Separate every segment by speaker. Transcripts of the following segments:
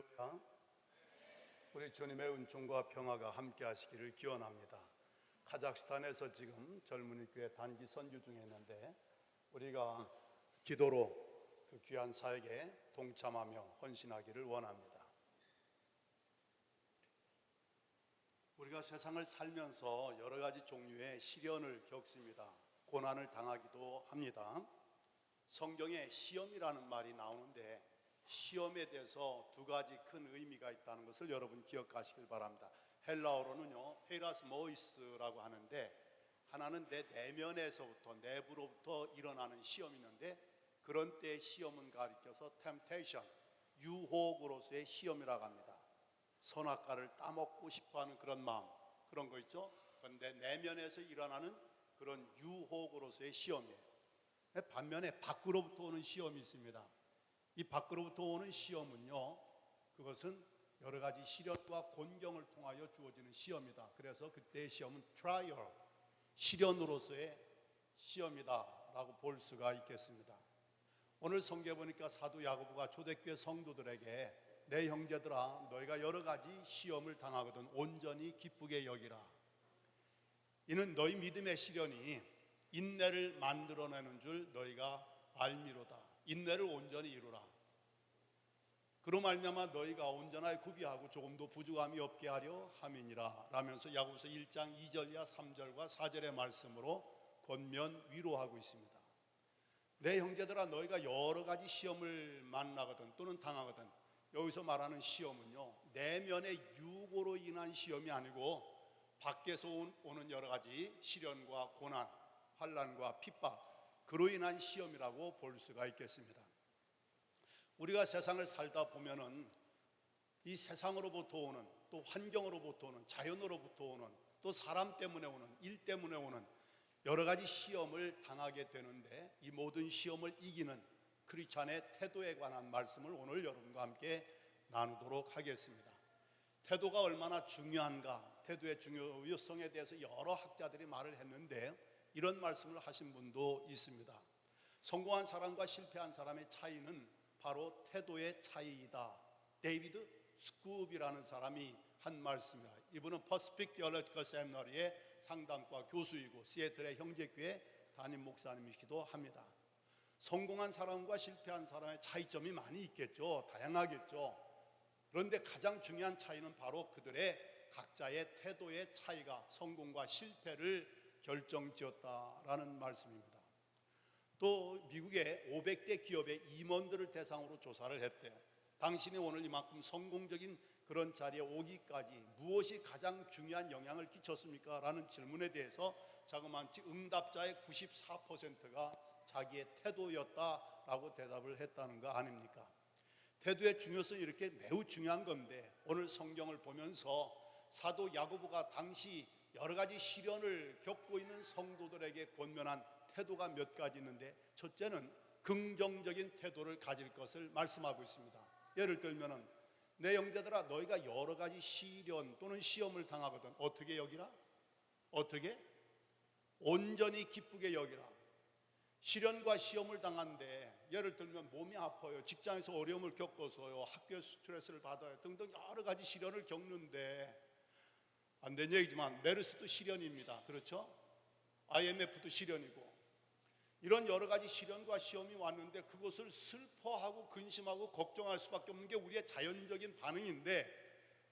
Speaker 1: 할렐루야. 우리 주님의 은총과 평화가 함께 하시기를 기원합니다. 카자흐스탄에서 지금 젊은이 교회 단기 선교 중에 있는데 우리가 기도로 그 귀한 사역에 동참하며 헌신하기를 원합니다. 우리가 세상을 살면서 여러 가지 종류의 시련을 겪습니다. 고난을 당하기도 합니다. 성경에 시험이라는 말이 나오는데 시험에 대해서 두 가지 큰 의미가 있다는 것을 여러분 기억하시길 바랍니다. 헬라어로는요 페이라스모이스라고 하는데, 하나는 내 내면에서부터 내부로부터 일어나는 시험이 있는데 그런 때의 시험은 가리켜서 템테이션, 유혹으로서의 시험이라고 합니다. 선악과를 따먹고 싶어하는 그런 마음, 그런 거 있죠. 그런데 내면에서 일어나는 그런 유혹으로서의 시험이에요. 반면에 밖으로부터 오는 시험이 있습니다. 이 밖으로부터 오는 시험은요, 그것은 여러 가지 시련과 곤경을 통하여 주어지는 시험이다. 그래서 그때의 시험은 트라이얼, 시련으로서의 시험이다 라고 볼 수가 있겠습니다. 오늘 성경에 보니까 사도 야고보가 초대교회 성도들에게 내 형제들아 너희가 여러 가지 시험을 당하거든 온전히 기쁘게 여기라. 이는 너희 믿음의 시련이 인내를 만들어내는 줄 너희가 알미로다. 인내를 온전히 이루라. 그로 말미암아 너희가 온전하게 구비하고 조금도 부족함이 없게 하려 함이니라 라면서 야고보서 1장 2절이야 3절과 4절의 말씀으로 권면 위로하고 있습니다. 내 형제들아 너희가 여러 가지 시험을 만나거든 또는 당하거든, 여기서 말하는 시험은요 내면의 유고로 인한 시험이 아니고 밖에서 오는 여러 가지 시련과 고난, 환난과 핍박, 그로 인한 시험이라고 볼 수가 있겠습니다. 우리가 세상을 살다 보면은 이 세상으로부터 오는, 또 환경으로부터 오는, 자연으로부터 오는, 또 사람 때문에 오는, 일 때문에 오는 여러 가지 시험을 당하게 되는데 이 모든 시험을 이기는 크리스찬의 태도에 관한 말씀을 오늘 여러분과 함께 나누도록 하겠습니다. 태도가 얼마나 중요한가, 태도의 중요성에 대해서 여러 학자들이 말을 했는데 이런 말씀을 하신 분도 있습니다. 성공한 사람과 실패한 사람의 차이는 바로 태도의 차이이다. 데이비드 스쿱이라는 사람이 한 말씀입니다. 이분은 퍼시픽 디얼로지컬 세미너리의 상담과 교수이고 시애틀의 형제교회 담임 목사님이시기도 합니다. 성공한 사람과 실패한 사람의 차이점이 많이 있겠죠. 다양하겠죠. 그런데 가장 중요한 차이는 바로 그들의 각자의 태도의 차이가 성공과 실패를 결정지었다라는 말씀입니다. 또 미국의 500대 기업의 임원들을 대상으로 조사를 했대요. 당신이 오늘 이만큼 성공적인 그런 자리에 오기까지 무엇이 가장 중요한 영향을 끼쳤습니까? 라는 질문에 대해서 자그마치 응답자의 94%가 자기의 태도였다라고 대답을 했다는 거 아닙니까? 태도의 중요성이 이렇게 매우 중요한 건데 오늘 성경을 보면서 사도 야고보가 당시 여러 가지 시련을 겪고 있는 성도들에게 권면한 태도가 몇 가지 있는데 첫째는 긍정적인 태도를 가질 것을 말씀하고 있습니다. 예를 들면은 내 형제들아 너희가 여러 가지 시련 또는 시험을 당하거든 어떻게 여기라? 어떻게? 온전히 기쁘게 여기라. 시련과 시험을 당한데 예를 들면 몸이 아파요, 직장에서 어려움을 겪어서요, 학교에서 스트레스를 받아요 등등 여러 가지 시련을 겪는데, 안 된 얘기지만 메르스도 시련입니다. 그렇죠? IMF도 시련이고 이런 여러 가지 시련과 시험이 왔는데 그것을 슬퍼하고 근심하고 걱정할 수밖에 없는 게 우리의 자연적인 반응인데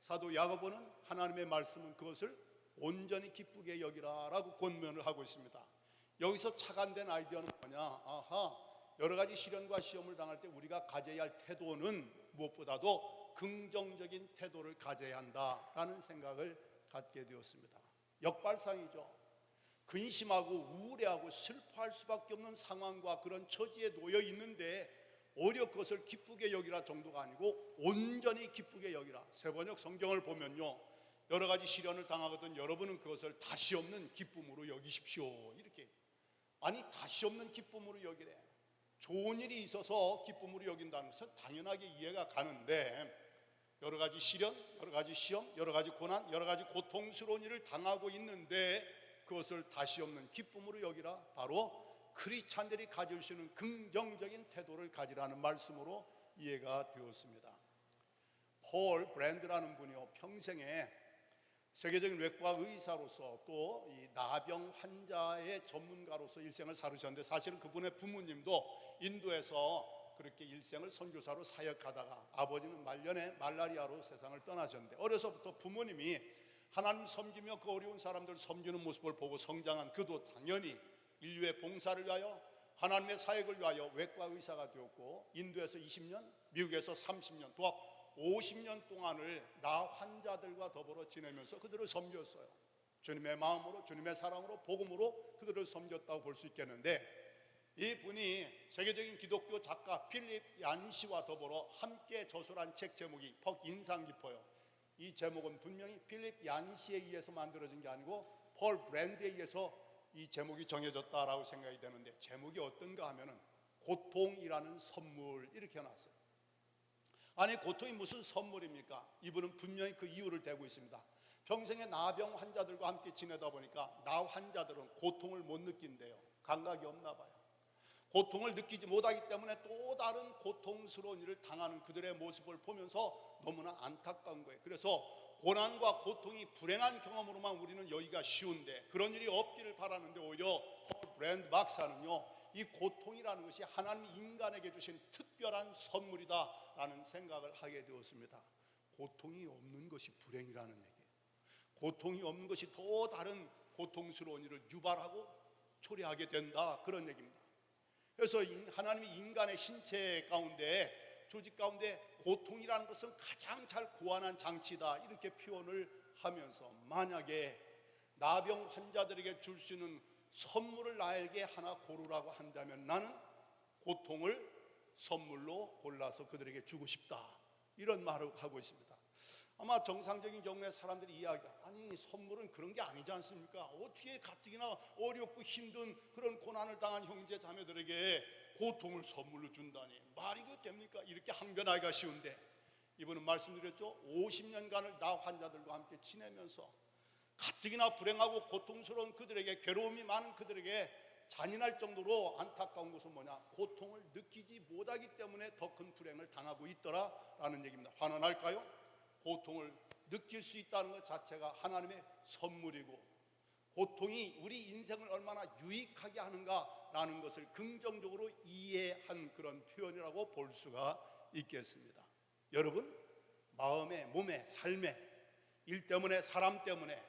Speaker 1: 사도 야고보는 하나님의 말씀은 그것을 온전히 기쁘게 여기라 라고 권면을 하고 있습니다. 여기서 착안된 아이디어는 뭐냐? 여러 가지 시련과 시험을 당할 때 우리가 가져야 할 태도는 무엇보다도 긍정적인 태도를 가져야 한다라는 생각을 갖게 되었습니다. 역발상이죠. 근심하고 우울해하고 슬퍼할 수밖에 없는 상황과 그런 처지에 놓여 있는데 오히려 그것을 기쁘게 여기라 정도가 아니고 온전히 기쁘게 여기라. 세번역 성경을 보면요 여러 가지 시련을 당하거든 여러분은 그것을 다시 없는 기쁨으로 여기십시오 이렇게. 아니 다시 없는 기쁨으로 여기래. 좋은 일이 있어서 기쁨으로 여긴다는 것은 당연하게 이해가 가는데 여러 가지 시련, 여러 가지 시험, 여러 가지 고난, 여러 가지 고통스러운 일을 당하고 있는데 그것을 다시 없는 기쁨으로 여기라. 바로 크리스찬들이 가질 수 있는 긍정적인 태도를 가지라는 말씀으로 이해가 되었습니다. 폴 브랜드라는 분이요, 평생에 세계적인 외과 의사로서 또 이 나병 환자의 전문가로서 일생을 살으셨는데, 사실은 그분의 부모님도 인도에서 그렇게 일생을 선교사로 사역하다가 아버지는 말년에 말라리아로 세상을 떠나셨는데, 어려서부터 부모님이 하나님 섬기며 그 어려운 사람들 섬기는 모습을 보고 성장한 그도 당연히 인류의 봉사를 위하여 하나님의 사역을 위하여 외과 의사가 되었고, 인도에서 20년, 미국에서 30년, 또 50년 동안을 나 환자들과 더불어 지내면서 그들을 섬겼어요. 주님의 마음으로, 주님의 사랑으로, 복음으로 그들을 섬겼다고 볼 수 있겠는데, 이분이 세계적인 기독교 작가 필립 얀시와 더불어 함께 저술한 책 제목이 퍽 인상 깊어요. 이 제목은 분명히 필립 얀시에 의해서 만들어진 게 아니고 폴 브랜드에 의해서 이 제목이 정해졌다라고 생각이 되는데, 제목이 어떤가 하면은 고통이라는 선물, 이렇게 해놨어요. 아니, 고통이 무슨 선물입니까? 이분은 분명히 그 이유를 대고 있습니다. 평생에 나병 환자들과 함께 지내다 보니까 나 환자들은 고통을 못 느낀대요. 감각이 없나 봐요. 고통을 느끼지 못하기 때문에 또 다른 고통스러운 일을 당하는 그들의 모습을 보면서 너무나 안타까운 거예요. 그래서 고난과 고통이 불행한 경험으로만 우리는 여기가 쉬운데, 그런 일이 없기를 바라는데, 오히려 폴 브랜드 박사는요, 이 고통이라는 것이 하나님이 인간에게 주신 특별한 선물이다라는 생각을 하게 되었습니다. 고통이 없는 것이 불행이라는 얘기예요. 고통이 없는 것이 더 다른 고통스러운 일을 유발하고 초래하게 된다, 그런 얘기입니다. 그래서 하나님이 인간의 신체 가운데, 조직 가운데 고통이라는 것은 가장 잘 고안한 장치다, 이렇게 표현을 하면서, 만약에 나병 환자들에게 줄 수 있는 선물을 나에게 하나 고르라고 한다면 나는 고통을 선물로 골라서 그들에게 주고 싶다, 이런 말을 하고 있습니다. 아마 정상적인 경우에 사람들이 이야기가, 아니 선물은 그런 게 아니지 않습니까? 어떻게 가뜩이나 어렵고 힘든 그런 고난을 당한 형제 자매들에게 고통을 선물로 준다니, 말이 그 됩니까? 이렇게 항변하기가 쉬운데, 이분은 말씀드렸죠, 50년간을 나 환자들과 함께 지내면서 가뜩이나 불행하고 고통스러운 그들에게, 괴로움이 많은 그들에게 잔인할 정도로 안타까운 것은 뭐냐? 고통을 느끼지 못하기 때문에 더 큰 불행을 당하고 있더라라는 얘기입니다. 환원할까요? 고통을 느낄 수 있다는 것 자체가 하나님의 선물이고, 고통이 우리 인생을 얼마나 유익하게 하는가라는 것을 긍정적으로 이해한 그런 표현이라고 볼 수가 있겠습니다. 여러분, 마음에, 몸에, 삶에, 일 때문에, 사람 때문에,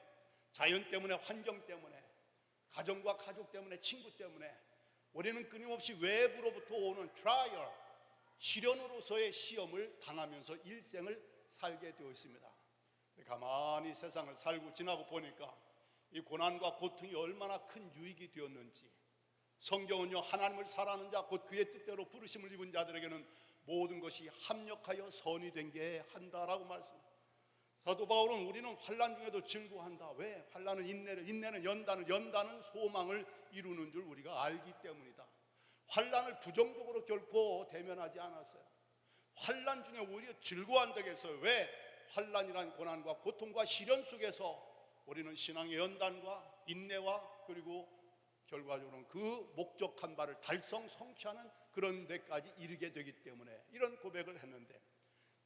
Speaker 1: 자연 때문에, 환경 때문에, 가정과 가족 때문에, 친구 때문에 우리는 끊임없이 외부로부터 오는 트라이얼, 시련으로서의 시험을 당하면서 일생을 살게 되어 있습니다. 가만히 세상을 살고 지나고 보니까 이 고난과 고통이 얼마나 큰 유익이 되었는지, 성경은요, 하나님을 사랑하는 자, 곧 그의 뜻대로 부르심을 입은 자들에게는 모든 것이 합력하여 선이 되게 한다라고 말씀합니다. 사도 바울은 우리는 환난 중에도 즐거워한다. 왜? 환난은 인내를, 인내는 연단을, 연단은 소망을 이루는 줄 우리가 알기 때문이다. 환난을 부정적으로 결코 대면하지 않았어요. 환난 중에 오히려 즐거워한다고 했어요. 왜? 환난이란 고난과 고통과 시련 속에서 우리는 신앙의 연단과 인내와, 그리고 결과적으로는 그 목적한 바를 성취하는 그런 데까지 이르게 되기 때문에 이런 고백을 했는데,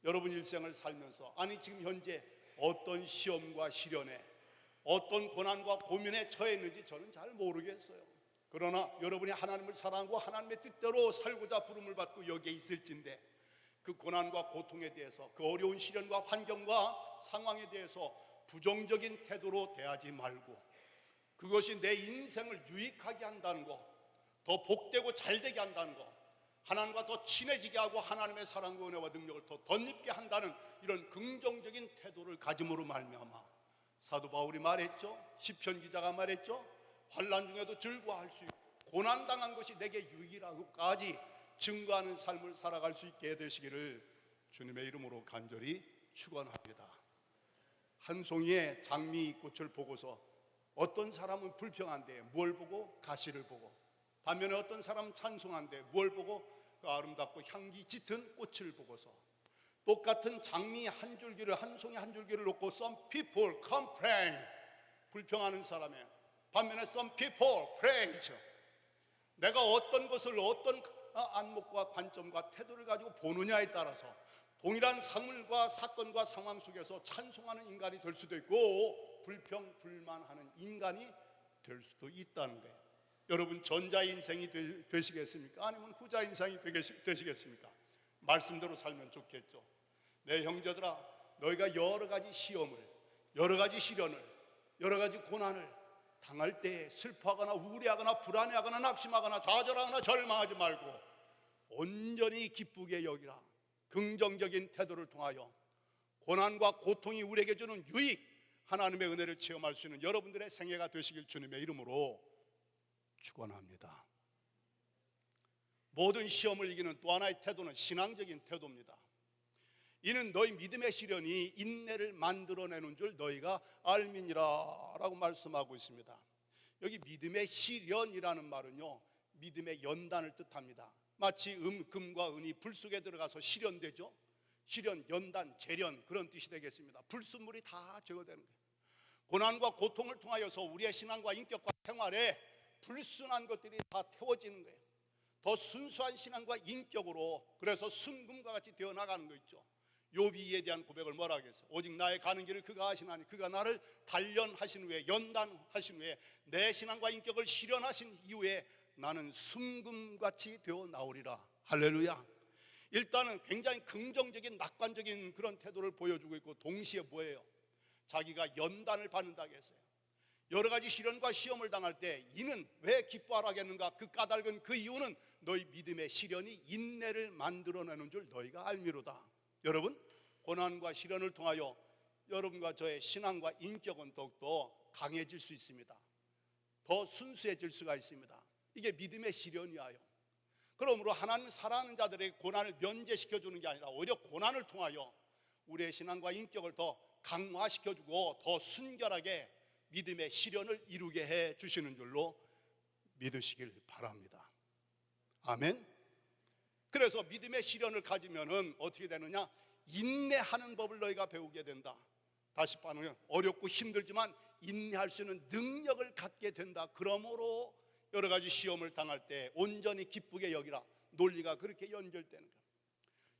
Speaker 1: 여러분 일생을 살면서, 아니 지금 현재 어떤 시험과 시련에, 어떤 고난과 고민에 처해 있는지 저는 잘 모르겠어요. 그러나 여러분이 하나님을 사랑하고 하나님의 뜻대로 살고자 부름을 받고 여기에 있을진데, 그 고난과 고통에 대해서, 그 어려운 시련과 환경과 상황에 대해서 부정적인 태도로 대하지 말고, 그것이 내 인생을 유익하게 한다는 것, 더 복되고 잘되게 한다는 것, 하나님과 더 친해지게 하고 하나님의 사랑과 은혜와 능력을 더 덧입게 한다는 이런 긍정적인 태도를 가짐으로 말미암아, 사도 바울이 말했죠, 시편 기자가 말했죠, 환난 중에도 즐거워할 수 있고 고난당한 것이 내게 유익이라고까지 증거하는 삶을 살아갈 수 있게 되시기를 주님의 이름으로 간절히 축원합니다. 한 송이의 장미꽃을 보고서 어떤 사람은 불평한데 뭘 보고? 가시를 보고. 반면에 어떤 사람은 찬송한데 뭘 보고? 그 아름답고 향기 짙은 꽃을 보고서. 똑같은 장미 한 줄기를, 한 송이 한 줄기를 놓고 some people complain, 불평하는 사람의 반면에 some people praise, 내가 어떤 것을 어떤 안목과 관점과 태도를 가지고 보느냐에 따라서 동일한 상물과 사건과 상황 속에서 찬송하는 인간이 될 수도 있고 불평 불만하는 인간이 될 수도 있다는 거예요. 여러분 전자 인생이 되시겠습니까? 아니면 후자 인생이 되시겠습니까? 말씀대로 살면 좋겠죠. 내 형제들아, 너희가 여러 가지 시험을, 여러 가지 시련을, 여러 가지 고난을 당할 때 슬퍼하거나 우울해하거나 불안해하거나 낙심하거나 좌절하거나 절망하지 말고 온전히 기쁘게 여기라. 긍정적인 태도를 통하여 고난과 고통이 우리에게 주는 유익, 하나님의 은혜를 체험할 수 있는 여러분들의 생애가 되시길 주님의 이름으로 축원합니다. 모든 시험을 이기는 또 하나의 태도는 신앙적인 태도입니다. 이는 너희 믿음의 시련이 인내를 만들어내는 줄 너희가 알미니라 라고 말씀하고 있습니다. 여기 믿음의 시련이라는 말은요, 믿음의 연단을 뜻합니다. 마치 금과 은이 불 속에 들어가서 실연되죠. 실연, 연단, 재련 그런 뜻이 되겠습니다. 불순물이 다 제거되는 거예요. 고난과 고통을 통하여서 우리의 신앙과 인격과 생활에 불순한 것들이 다 태워지는 거예요. 더 순수한 신앙과 인격으로, 그래서 순금과 같이 되어 나가는 거 있죠. 욥이에 대한 고백을 뭐라 하겠어요? 오직 나의 가는 길을 그가 아시나니 그가 나를 단련하신 후에, 연단하신 후에, 내 신앙과 인격을 실현하신 이후에 나는 순금같이 되어 나오리라. 할렐루야. 일단은 굉장히 긍정적인 낙관적인 그런 태도를 보여주고 있고, 동시에 뭐예요? 자기가 연단을 받는다고 했어요. 여러 가지 시련과 시험을 당할 때 이는 왜 기뻐하라겠는가? 그 까닭은, 그 이유는 너희 믿음의 시련이 인내를 만들어내는 줄 너희가 알미로다. 여러분, 고난과 시련을 통하여 여러분과 저의 신앙과 인격은 더욱더 강해질 수 있습니다. 더 순수해질 수가 있습니다. 이게 믿음의 시련이에요. 그러므로 하나님 사랑하는 자들에게 고난을 면제시켜 주는 게 아니라 오히려 고난을 통하여 우리의 신앙과 인격을 더 강화시켜주고 더 순결하게 믿음의 시련을 이루게 해 주시는 줄로 믿으시길 바랍니다. 아멘. 그래서 믿음의 시련을 가지면은 어떻게 되느냐? 인내하는 법을 너희가 배우게 된다. 다시 말하면 어렵고 힘들지만 인내할 수 있는 능력을 갖게 된다. 그러므로 여러 가지 시험을 당할 때 온전히 기쁘게 여기라. 논리가 그렇게 연결되는 거예요.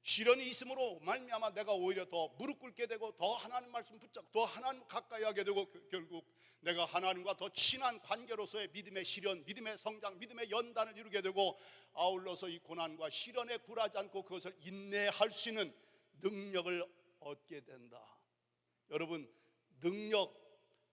Speaker 1: 시련이 있음으로 말미암아 내가 오히려 더 무릎 꿇게 되고 더 하나님 말씀 붙잡고 더 하나님 가까이 하게 되고, 결국 내가 하나님과 더 친한 관계로서의 믿음의 시련, 믿음의 성장, 믿음의 연단을 이루게 되고, 아울러서 이 고난과 시련에 굴하지 않고 그것을 인내할 수 있는 능력을 얻게 된다. 여러분, 능력,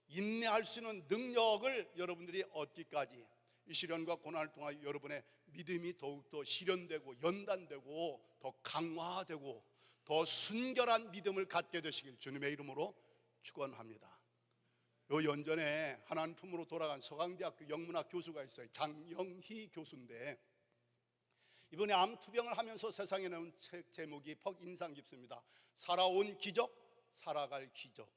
Speaker 1: 인내할 수 있는 능력을 여러분들이 얻기까지 이 시련과 고난을 통하여 여러분의 믿음이 더욱더 실현되고 연단되고 더 강화되고 더 순결한 믿음을 갖게 되시길 주님의 이름으로 축원합니다. 요 연전에 하나님 품으로 돌아간 서강대학교 영문학 교수가 있어요. 장영희 교수인데, 이번에 암투병을 하면서 세상에 내온 책 제목이 퍽 인상 깊습니다. 살아온 기적, 살아갈 기적.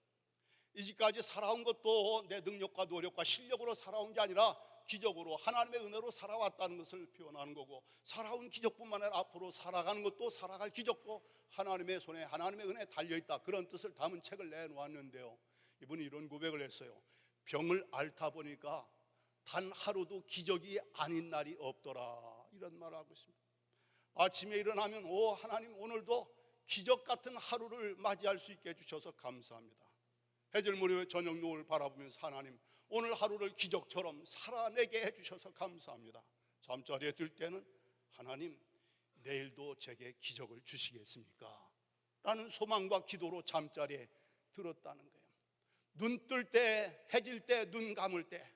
Speaker 1: 이제까지 살아온 것도 내 능력과 노력과 실력으로 살아온 게 아니라 기적으로 하나님의 은혜로 살아왔다는 것을 표현하는 거고, 살아온 기적뿐만 아니라 앞으로 살아가는 것도, 살아갈 기적도 하나님의 손에, 하나님의 은혜에 달려있다. 그런 뜻을 담은 책을 내놓았는데요, 이분이 이런 고백을 했어요. 병을 앓다 보니까 단 하루도 기적이 아닌 날이 없더라. 이런 말을 하고 있습니다. 아침에 일어나면 오 하나님, 오늘도 기적 같은 하루를 맞이할 수 있게 해주셔서 감사합니다. 해질 무렵에 저녁 노을 바라보면서 하나님, 오늘 하루를 기적처럼 살아내게 해주셔서 감사합니다. 잠자리에 들 때는 하나님, 내일도 제게 기적을 주시겠습니까? 라는 소망과 기도로 잠자리에 들었다는 거예요. 눈 뜰 때, 해질 때, 눈 감을 때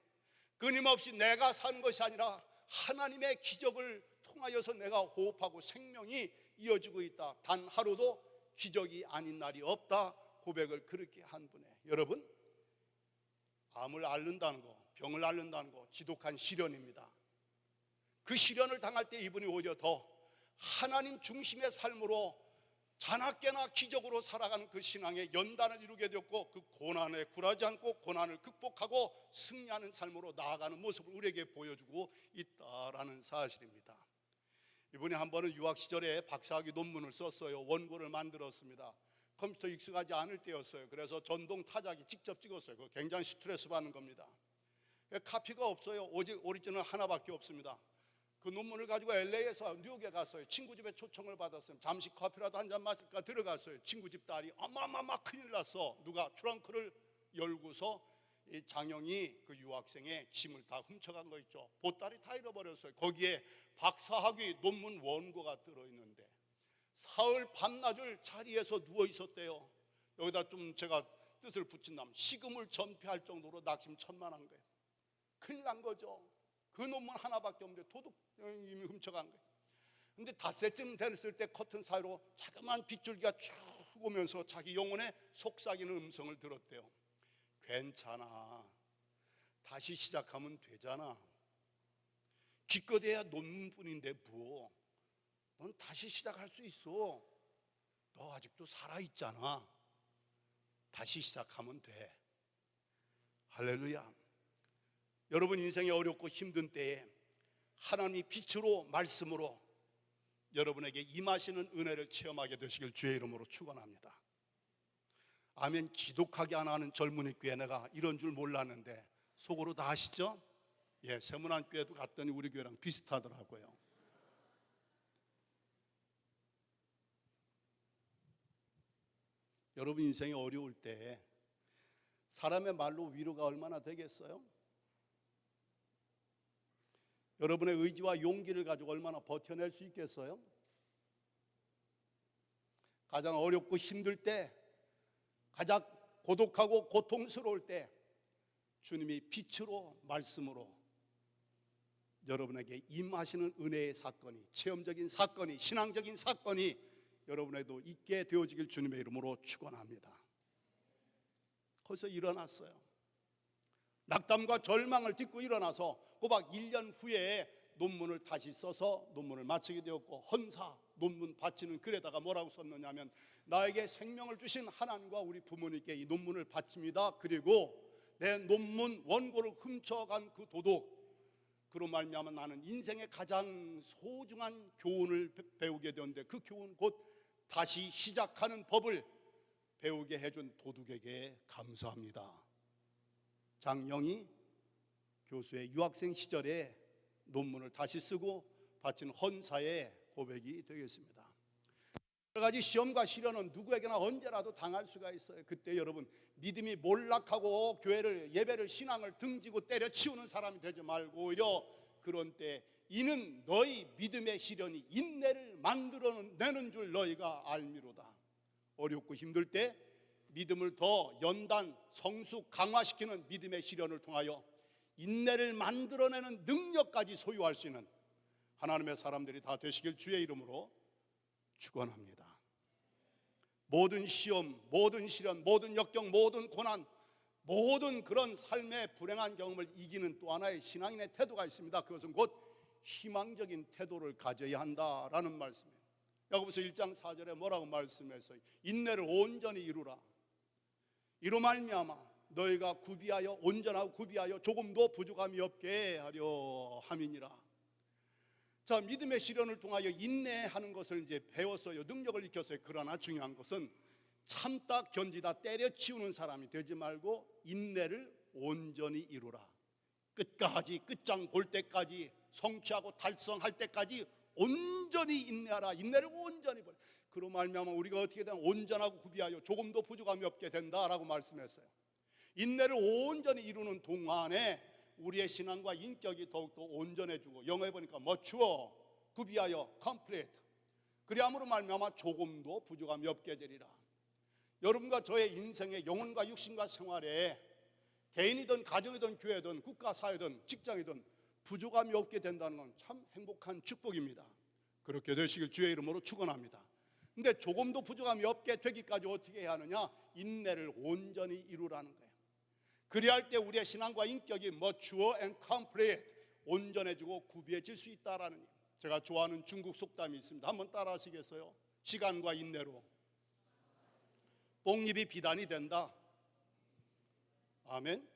Speaker 1: 끊임없이 내가 산 것이 아니라 하나님의 기적을 통하여서 내가 호흡하고 생명이 이어지고 있다. 단 하루도 기적이 아닌 날이 없다. 고백을 그렇게 한 분의, 여러분, 암을 앓는다는 거, 병을 앓는다는 거 지독한 시련입니다. 그 시련을 당할 때 이분이 오히려 더 하나님 중심의 삶으로 자나깨나 기적으로 살아가는 그 신앙의 연단을 이루게 되었고, 그 고난에 굴하지 않고 고난을 극복하고 승리하는 삶으로 나아가는 모습을 우리에게 보여주고 있다라는 사실입니다. 이분이 한 번은 유학 시절에 박사학위 논문을 썼어요. 원고를 만들었습니다. 컴퓨터 익숙하지 않을 때였어요. 그래서 전동 타자기 직접 찍었어요. 그거 굉장히 스트레스 받는 겁니다. 카피가 없어요. 오직 오리지널 하나밖에 없습니다. 그 논문을 가지고 LA에서 뉴욕에 갔어요. 친구 집에 초청을 받았어요. 잠시 커피라도 한잔 마실까 들어갔어요. 친구 집 딸이 어마어마 큰일 났어. 누가 트렁크를 열고서 이 장영이 그 유학생의 짐을 다 훔쳐간 거 있죠. 보따리 다 잃어버렸어요. 거기에 박사학위 논문 원고가 들어있는데 사흘 반나절 자리에서 누워 있었대요. 여기다 좀 제가 뜻을 붙인다면 식음을 전폐할 정도로 낙심천만한 거예요. 큰일 난 거죠. 그 논문 하나밖에 없는데 도둑이 훔쳐간 거예요. 근데 닷새쯤 됐을 때 커튼 사이로 자그마한 빗줄기가 쭉 오면서 자기 영혼에 속삭이는 음성을 들었대요. 괜찮아, 다시 시작하면 되잖아. 기껏해야 논문뿐인데 뭐, 넌 다시 시작할 수 있어. 너 아직도 살아있잖아. 다시 시작하면 돼. 할렐루야. 여러분 인생이 어렵고 힘든 때에 하나님이 빛으로 말씀으로 여러분에게 임하시는 은혜를 체험하게 되시길 주의 이름으로 축원합니다. 아멘. 지독하게 안 하는 젊은이 교회 내가 이런 줄 몰랐는데 속으로 다 아시죠? 예, 세문안 교회도 갔더니 우리 교회랑 비슷하더라고요. 여러분 인생이 어려울 때 사람의 말로 위로가 얼마나 되겠어요? 여러분의 의지와 용기를 가지고 얼마나 버텨낼 수 있겠어요? 가장 어렵고 힘들 때, 가장 고독하고 고통스러울 때 주님이 빛으로 말씀으로 여러분에게 임하시는 은혜의 사건이, 체험적인 사건이, 신앙적인 사건이 여러분에게도 있게 되어지길 주님의 이름으로 축원합니다. 거기서 일어났어요. 낙담과 절망을 딛고 일어나서 꼬박 1년 후에 논문을 다시 써서 논문을 마치게 되었고, 헌사 논문 바치는 글에다가 뭐라고 썼느냐면 나에게 생명을 주신 하나님과 우리 부모님께 이 논문을 바칩니다. 그리고 내 논문 원고를 훔쳐간 그 도둑, 그로 말미암아 나는 인생의 가장 소중한 교훈을 배우게 되었는데 그 교훈 곧 다시 시작하는 법을 배우게 해준 도둑에게 감사합니다. 장영희 교수의 유학생 시절에 논문을 다시 쓰고 바친 헌사의 고백이 되겠습니다. 여러 가지 시험과 시련은 누구에게나 언제라도 당할 수가 있어요. 그때 여러분 믿음이 몰락하고 교회를, 예배를, 신앙을 등지고 때려치우는 사람이 되지 말고 오히려 그런 때 이는 너희 믿음의 시련이 인내를 만들어내는 줄 너희가 알미로다. 어렵고 힘들 때 믿음을 더 연단, 성숙, 강화시키는 믿음의 시련을 통하여 인내를 만들어내는 능력까지 소유할 수 있는 하나님의 사람들이 다 되시길 주의 이름으로 축원합니다. 모든 시험, 모든 시련, 모든 역경, 모든 고난, 모든 그런 삶의 불행한 경험을 이기는 또 하나의 신앙인의 태도가 있습니다. 그것은 곧 희망적인 태도를 가져야 한다라는 말씀이에요. 야고보서 1장 4절에 뭐라고 말씀했어요? 인내를 온전히 이루라. 이로 말미암아 너희가 구비하여 온전하고 구비하여 조금도 부족함이 없게 하려 함이니라. 자, 믿음의 시련을 통하여 인내하는 것을 이제 배웠어요. 능력을 익혔어요. 그러나 중요한 것은 참다 견디다 때려치우는 사람이 되지 말고 인내를 온전히 이루라. 끝까지, 끝장 볼 때까지, 성취하고 달성할 때까지 온전히 인내하라. 인내를 온전히 벌. 그로 말미암아 우리가 어떻게 되면 온전하고 구비하여 조금도 부족함이 없게 된다라고 말씀했어요. 인내를 온전히 이루는 동안에 우리의 신앙과 인격이 더욱더 온전해지고, 영어에 보니까 mature, 구비하여 complete, 그리함으로 말미암아 조금도 부족함이 없게 되리라. 여러분과 저의 인생의 영혼과 육신과 생활에 개인이든 가정이든 교회든 국가 사회든 직장이든 부족함이 없게 된다는 건 참 행복한 축복입니다. 그렇게 되시길 주의 이름으로 축원합니다. 근데 조금도 부족함이 없게 되기까지 어떻게 해야 하느냐? 인내를 온전히 이루라는 거예요. 그리할 때 우리의 신앙과 인격이 mature and complete, 온전해지고 구비해질 수 있다라는, 제가 좋아하는 중국 속담이 있습니다. 한번 따라 하시겠어요? 시간과 인내로 뽕잎이 비단이 된다. 아멘.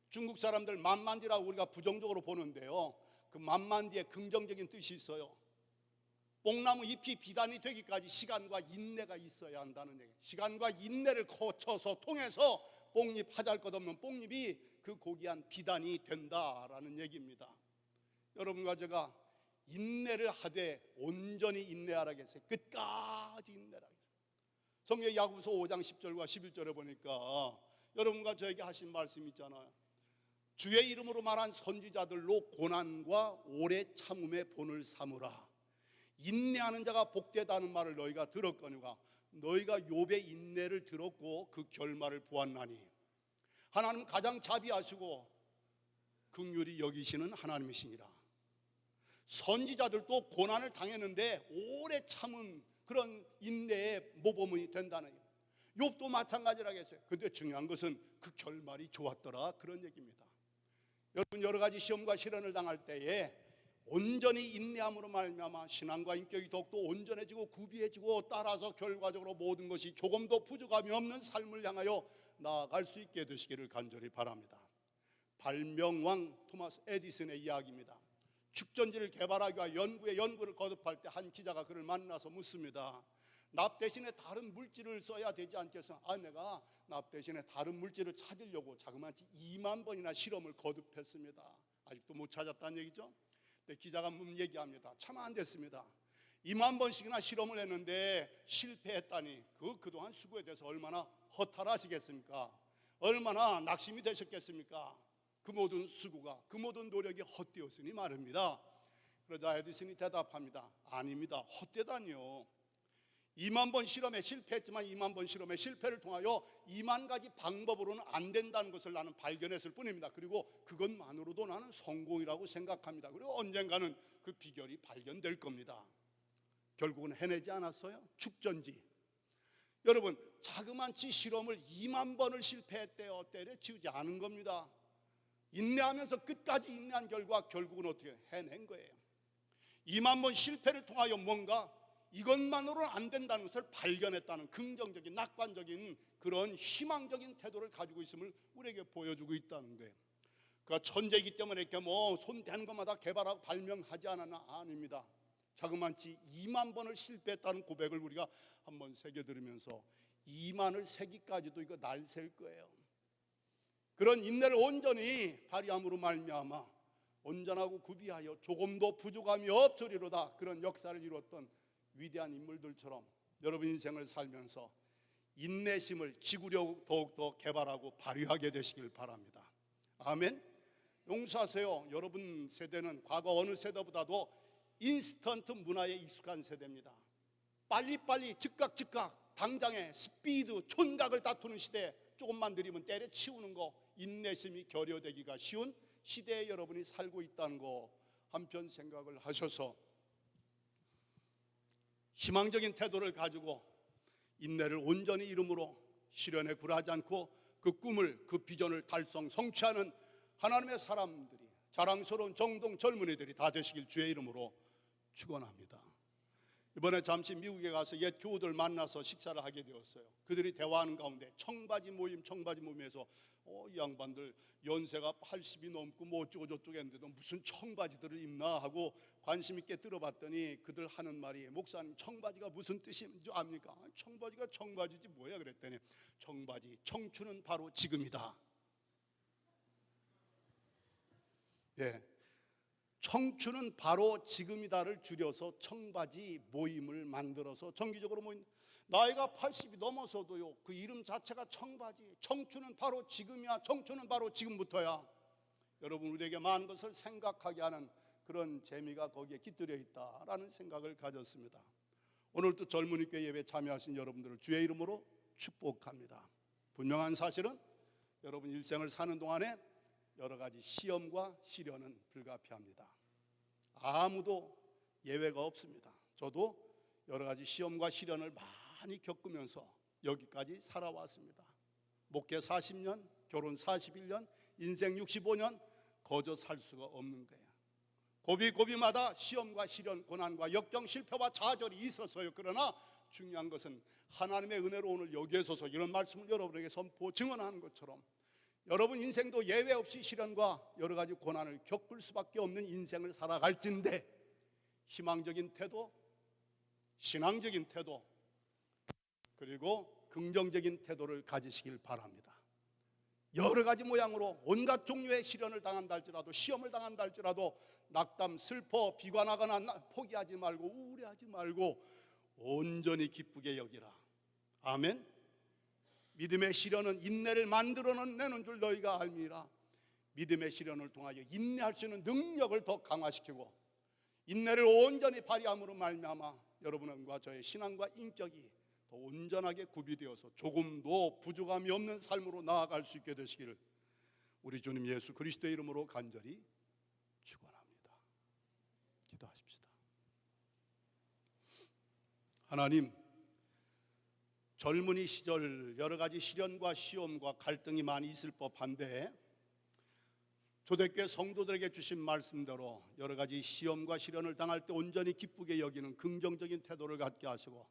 Speaker 1: 중국 사람들 만만디라고 우리가 부정적으로 보는데요, 그 만만디에 긍정적인 뜻이 있어요. 뽕나무 잎이 비단이 되기까지 시간과 인내가 있어야 한다는 얘기예요. 시간과 인내를 거쳐서 통해서 뽕잎, 하잘것없는 뽕잎이 그 고귀한 비단이 된다라는 얘기입니다. 여러분과 제가 인내를 하되 온전히 인내하라 했어요. 끝까지 인내하라 했어요. 성경 야고보서 5장 10절과 11절에 보니까 여러분과 저에게 하신 말씀 있잖아요. 주의 이름으로 말한 선지자들로 고난과 오래 참음의 본을 삼으라. 인내하는 자가 복되다는 말을 너희가 들었거니와 너희가 욥의 인내를 들었고 그 결말을 보았나니 하나님은 가장 자비하시고 긍휼히 여기시는 하나님이시니라. 선지자들도 고난을 당했는데 오래 참은 그런 인내의 모범이 된다는 얘기예요. 욥도 마찬가지라겠어요. 그런데 중요한 것은 그 결말이 좋았더라, 그런 얘기입니다. 여러분, 여러 가지 시험과 시련을 당할 때에 온전히 인내함으로 말미암아 신앙과 인격이 더욱더 온전해지고 구비해지고 따라서 결과적으로 모든 것이 조금도 부족함이 없는 삶을 향하여 나아갈 수 있게 되시기를 간절히 바랍니다. 발명왕 토마스 에디슨의 이야기입니다. 축전지를 개발하기 위해 연구를 거듭할 때 한 기자가 그를 만나서 묻습니다. 납 대신에 다른 물질을 써야 되지 않겠어? 내가 납 대신에 다른 물질을 찾으려고 자그마치 2만 번이나 실험을 거듭했습니다. 아직도 못 찾았다는 얘기죠. 근데 기자가 얘기합니다. 참 안 됐습니다. 2만 번씩이나 실험을 했는데 실패했다니 그동안 수고에 대해서 얼마나 허탈하시겠습니까? 얼마나 낙심이 되셨겠습니까? 그 모든 수고가, 그 모든 노력이 헛되었으니 말입니다. 그러자 에디슨이 대답합니다. 아닙니다. 헛되다니요. 2만 번 실험에 실패했지만 2만 번 실험에 실패를 통하여 2만 가지 방법으로는 안 된다는 것을 나는 발견했을 뿐입니다. 그리고 그것만으로도 나는 성공이라고 생각합니다. 그리고 언젠가는 그 비결이 발견될 겁니다. 결국은 해내지 않았어요. 축전지. 여러분, 자그마치 실험을 2만 번을 실패했대요. 때려치우지 않은 겁니다. 인내하면서 끝까지 인내한 결과 결국은 어떻게 해낸 거예요. 2만 번 실패를 통하여 뭔가 이것만으로는 안 된다는 것을 발견했다는 긍정적인 낙관적인 그런 희망적인 태도를 가지고 있음을 우리에게 보여주고 있다는 거예요. 그가 천재이기 때문에 이렇게 손 댄 것마다 개발하고 발명하지 않았나? 아닙니다. 자그마치 2만 번을 실패했다는 고백을 우리가 한번 새겨들으면서 2만을 세기까지도 이거 날셀 거예요. 그런 인내를 온전히 발휘함으로 말미암아 온전하고 구비하여 조금도 부족함이 없으리로다, 그런 역사를 이루었던 위대한 인물들처럼 여러분 인생을 살면서 인내심을 지구력 더욱더 개발하고 발휘하게 되시길 바랍니다. 아멘. 용서하세요. 여러분 세대는 과거 어느 세대보다도 인스턴트 문화에 익숙한 세대입니다. 빨리빨리 즉각 당장에 스피드 촌각을 다투는 시대에 조금만 느리면 때려치우는 거, 인내심이 결여되기가 쉬운 시대에 여러분이 살고 있다는 거 한편 생각을 하셔서 희망적인 태도를 가지고 인내를 온전히 이름으로 시련에 굴하지 않고 그 꿈을, 그 비전을 성취하는 하나님의 사람들이, 자랑스러운 정동 젊은이들이 다 되시길 주의 이름으로 축원합니다. 이번에 잠시 미국에 가서 옛 교우들 만나서 식사를 하게 되었어요. 그들이 대화하는 가운데 청바지 모임에서 이 양반들 연세가 80이 넘고 어쩌고저쩌고 했는데도 무슨 청바지들을 입나 하고 관심 있게 들어봤더니 그들 하는 말이, 목사님 청바지가 무슨 뜻인지 압니까? 청바지가 청바지지 뭐야 그랬더니, 청바지, 청춘은 바로 지금이다. 예, 청춘은 바로 지금이다를 줄여서 청바지 모임을 만들어서 정기적으로 모인, 나이가 80이 넘어서도요 그 이름 자체가 청바지, 청춘은 바로 지금이야, 청춘은 바로 지금부터야. 여러분, 우리에게 많은 것을 생각하게 하는 그런 재미가 거기에 깃들여 있다라는 생각을 가졌습니다. 오늘도 젊은이교회 예배 참여하신 여러분들을 주의 이름으로 축복합니다. 분명한 사실은 여러분 일생을 사는 동안에 여러 가지 시험과 시련은 불가피합니다. 아무도 예외가 없습니다. 저도 여러 가지 시험과 시련을 많이 겪으면서 여기까지 살아왔습니다. 목회 40년, 결혼 41년, 인생 65년 거저 살 수가 없는 거예요. 고비고비마다 시험과 시련, 고난과 역경, 실패와 좌절이 있었어요. 그러나 중요한 것은 하나님의 은혜로 오늘 여기에 서서 이런 말씀을 여러분에게 선포 증언하는 것처럼 여러분 인생도 예외 없이 시련과 여러 가지 고난을 겪을 수밖에 없는 인생을 살아갈진데 희망적인 태도, 신앙적인 태도, 그리고 긍정적인 태도를 가지시길 바랍니다. 여러 가지 모양으로 온갖 종류의 시련을 당한다 할지라도, 시험을 당한다 할지라도 낙담, 슬퍼, 비관하거나 포기하지 말고 우울해하지 말고 온전히 기쁘게 여기라. 아멘. 믿음의 시련은 인내를 만들어내는 줄 너희가 알미라. 믿음의 시련을 통하여 인내할 수 있는 능력을 더 강화시키고 인내를 온전히 발휘함으로 말미암아 여러분과 저의 신앙과 인격이 더 온전하게 구비되어서 조금도 부족함이 없는 삶으로 나아갈 수 있게 되시기를 우리 주님 예수 그리스도의 이름으로 간절히 축원합니다. 기도하십시다. 하나님, 젊은이 시절 여러 가지 시련과 시험과 갈등이 많이 있을 법한데 초대교회 성도들에게 주신 말씀대로 여러 가지 시험과 시련을 당할 때 온전히 기쁘게 여기는 긍정적인 태도를 갖게 하시고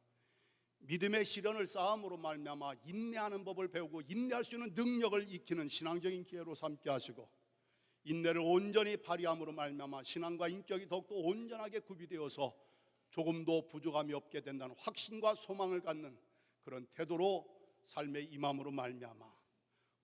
Speaker 1: 믿음의 시련을 쌓음으로 말미암아 인내하는 법을 배우고 인내할 수 있는 능력을 익히는 신앙적인 기회로 삼게 하시고 인내를 온전히 발휘함으로 말미암아 신앙과 인격이 더욱더 온전하게 구비되어서 조금도 부족함이 없게 된다는 확신과 소망을 갖는 그런 태도로 삶의 임함으로 말미암아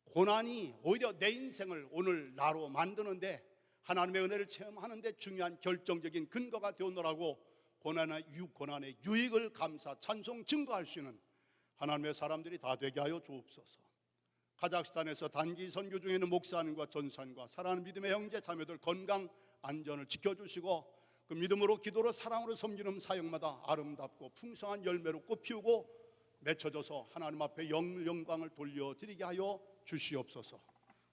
Speaker 1: 고난이 오히려 내 인생을 오늘 나로 만드는데 하나님의 은혜를 체험하는 데 중요한 결정적인 근거가 되었노라고 고난의 유익을 감사, 찬송, 증거할 수 있는 하나님의 사람들이 다 되게 하여 주옵소서. 카자흐스탄에서 단기 선교 중에 있는 목사님과 전사님과 사랑하는 믿음의 형제 자매들 건강 안전을 지켜주시고 그 믿음으로 기도로 사랑으로 섬기는 사역마다 아름답고 풍성한 열매로 꽃피우고 맺혀져서 하나님 앞에 영광을 돌려드리게 하여 주시옵소서.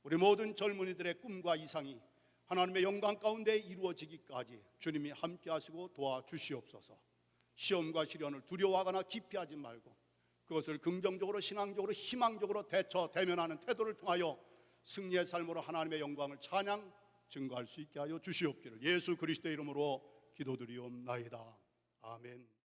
Speaker 1: 우리 모든 젊은이들의 꿈과 이상이 하나님의 영광 가운데 이루어지기까지 주님이 함께 하시고 도와주시옵소서. 시험과 시련을 두려워하거나 기피하지 말고 그것을 긍정적으로 신앙적으로 희망적으로 대면하는 태도를 통하여 승리의 삶으로 하나님의 영광을 찬양 증거할 수 있게 하여 주시옵기를 예수 그리스도의 이름으로 기도드리옵나이다. 아멘.